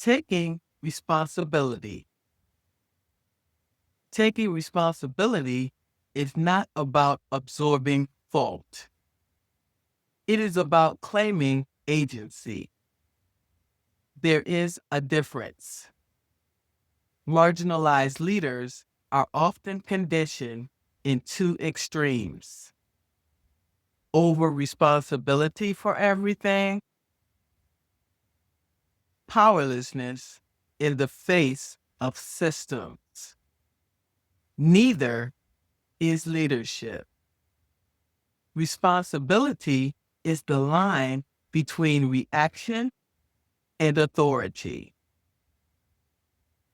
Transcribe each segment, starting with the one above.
Taking responsibility. Taking responsibility is not about absorbing fault. It is about claiming agency. There is a difference. Marginalized leaders are often conditioned in two extremes: over responsibility for everything, powerlessness in the face of systems. Neither is leadership. Responsibility is the line between reaction and authority.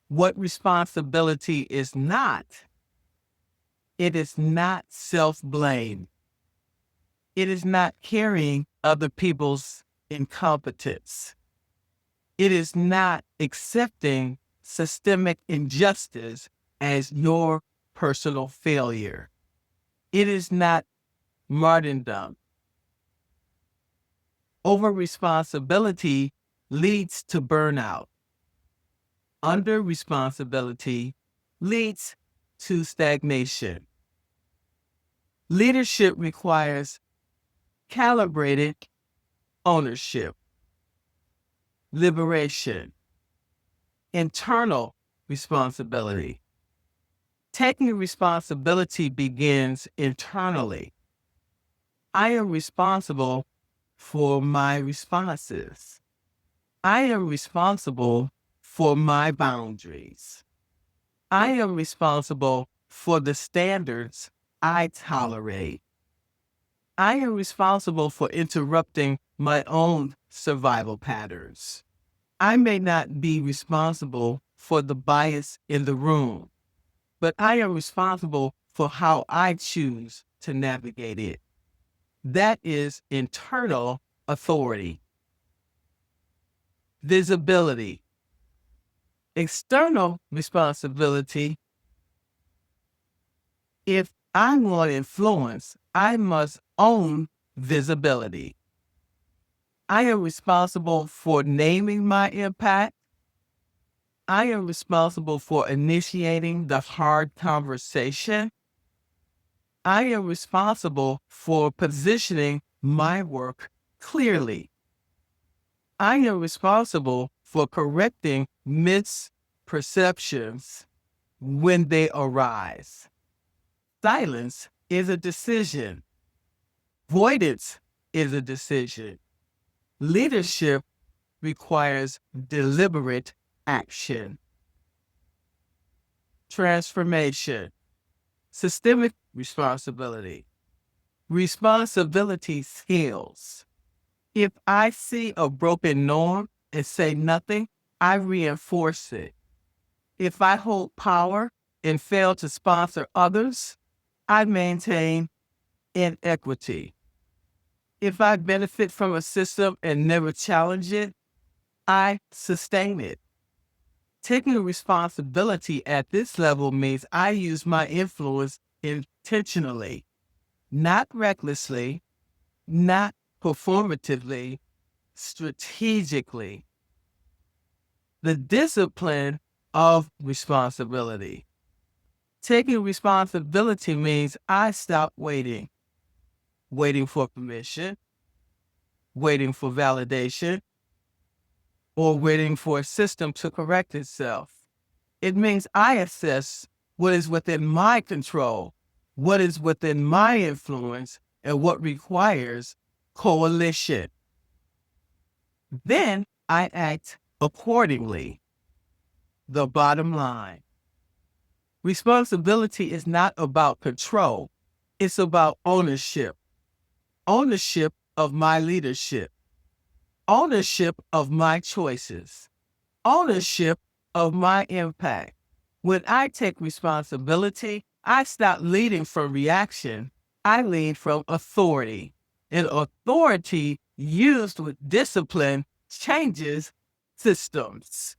What responsibility is not? It is not self-blame. It is not carrying other people's incompetence. It is not accepting systemic injustice as your personal failure. It is not martyrdom. Over responsibility leads to burnout. Under responsibility leads to stagnation. Leadership requires calibrated ownership, liberation, internal responsibility. Taking responsibility begins internally. I am responsible for my responses. I am responsible for my boundaries. I am responsible for the standards I tolerate. I am responsible for interrupting my own survival patterns. I may not be responsible for the bias in the room, but I am responsible for how I choose to navigate it. That is internal authority. Visibility. External responsibility. If I want influence, I must own visibility. I am responsible for naming my impact. I am responsible for initiating the hard conversation. I am responsible for positioning my work clearly. I am responsible for correcting misperceptions when they arise. Silence is a decision. Avoidance is a decision. Leadership requires deliberate action. Transformation. Systemic responsibility. Responsibility scales. If I see a broken norm and say nothing, I reinforce it. If I hold power and fail to sponsor others, I maintain inequity. If I benefit from a system and never challenge it, I sustain it. Taking responsibility at this level means I use my influence intentionally, not recklessly, not performatively, strategically. The discipline of responsibility. Taking responsibility means I stop waiting for permission, waiting for validation, or waiting for a system to correct itself. It means I assess what is within my control, what is within my influence, and what requires coalition. Then I act accordingly. The bottom line. Responsibility is not about control. It's about ownership. Ownership of my leadership. Ownership of my choices. Ownership of my impact. When I take responsibility, I stop leading from reaction. I lead from authority. And authority used with discipline changes systems.